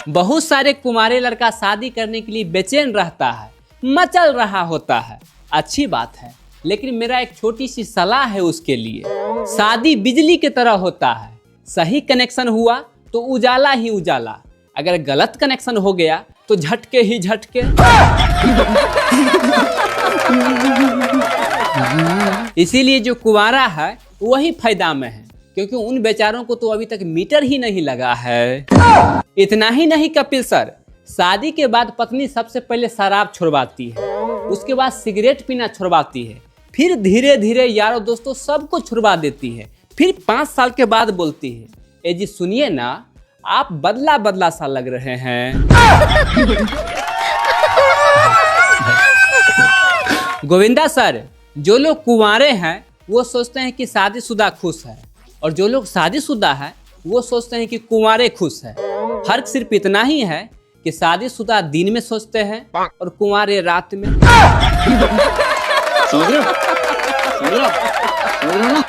बहुत सारे कुंवारे लड़का शादी करने के लिए बेचैन रहता है, मचल रहा होता है। अच्छी बात है, लेकिन मेरा एक छोटी सी सलाह है उसके लिए। शादी बिजली की तरह होता है, सही कनेक्शन हुआ तो उजाला ही उजाला, अगर गलत कनेक्शन हो गया तो झटके ही झटके। इसीलिए जो कुंवारा है वही फायदा में है, क्योंकि उन बेचारों को तो अभी तक मीटर ही नहीं लगा है। इतना ही नहीं कपिल सर, शादी के बाद पत्नी सबसे पहले शराब छुड़वाती है, उसके बाद सिगरेट पीना छुड़वाती है, फिर धीरे धीरे यारों दोस्तों सबको छुड़वा देती है। फिर 5 साल के बाद बोलती है, ए जी सुनिए ना, आप बदला बदला सा लग रहे हैं। गोविंदा सर, जो लोग कुंवारे हैं वो सोचते हैं कि शादीशुदा खुश है, और जो लोग शादीशुदा है वो सोचते हैं कि कुंवारे खुश है। फर्क सिर्फ इतना ही है कि शादीशुदा दिन में सोचते हैं और कुंवारे रात में।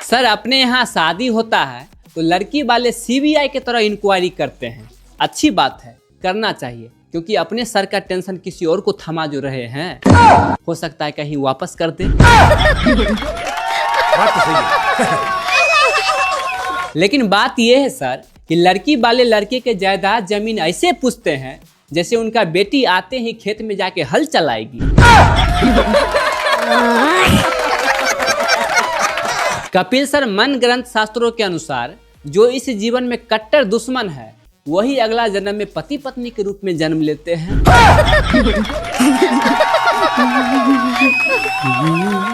सर, अपने यहाँ शादी होता है तो लड़की वाले सीबीआई के तरह इंक्वायरी करते हैं। अच्छी बात है, करना चाहिए, क्योंकि अपने सर का टेंशन किसी और को थमा जो रहे हैं, हो सकता है कहीं वापस कर दे। लेकिन बात यह है सर कि लड़की वाले लड़के के जायदाद जमीन ऐसे पूछते हैं जैसे उनका बेटी आते ही खेत में जाके हल चलाएगी। कपिल सर, मन ग्रंथ शास्त्रों के अनुसार जो इस जीवन में कट्टर दुश्मन है वही अगला जन्म में पति पत्नी के रूप में जन्म लेते हैं।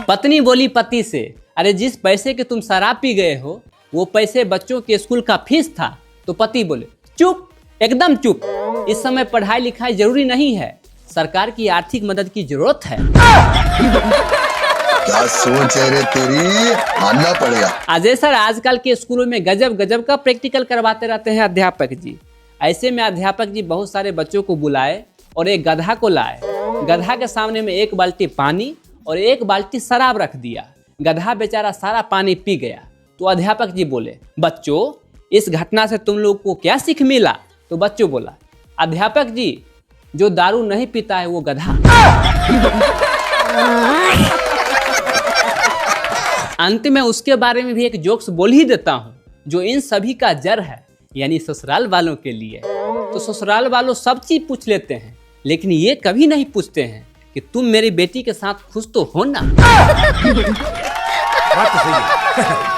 पत्नी बोली पति से, अरे जिस पैसे के तुम शराब पी गए हो वो पैसे बच्चों के स्कूल का फीस था। तो पति बोले, चुप, एकदम चुप, इस समय पढ़ाई लिखाई जरूरी नहीं है, सरकार की आर्थिक मदद की जरूरत है। क्या सोच है रे तेरी, मानना पड़ेगा। अजय सर, आजकल के स्कूलों में गजब गजब का प्रैक्टिकल करवाते रहते हैं अध्यापक जी। ऐसे में अध्यापक जी बहुत सारे बच्चों को बुलाए और एक गधा को लाए। गधा के सामने में 1 बाल्टी पानी और 1 बाल्टी शराब रख दिया। गधा बेचारा सारा पानी पी गया। तो अध्यापक जी बोले, बच्चों इस घटना से तुम लोग को क्या सीख मिला? तो बच्चों बोला, अध्यापक जी, जो दारू नहीं पीता है वो गधा। अंत में उसके बारे में भी एक जोक्स बोल ही देता हूँ, जो इन सभी का जड़ है, यानी ससुराल वालों के लिए। तो ससुराल वालों सब चीज पूछ लेते हैं, लेकिन ये कभी नहीं पूछते हैं कि तुम मेरी बेटी के साथ खुश तो हो ना। बात तो सही है।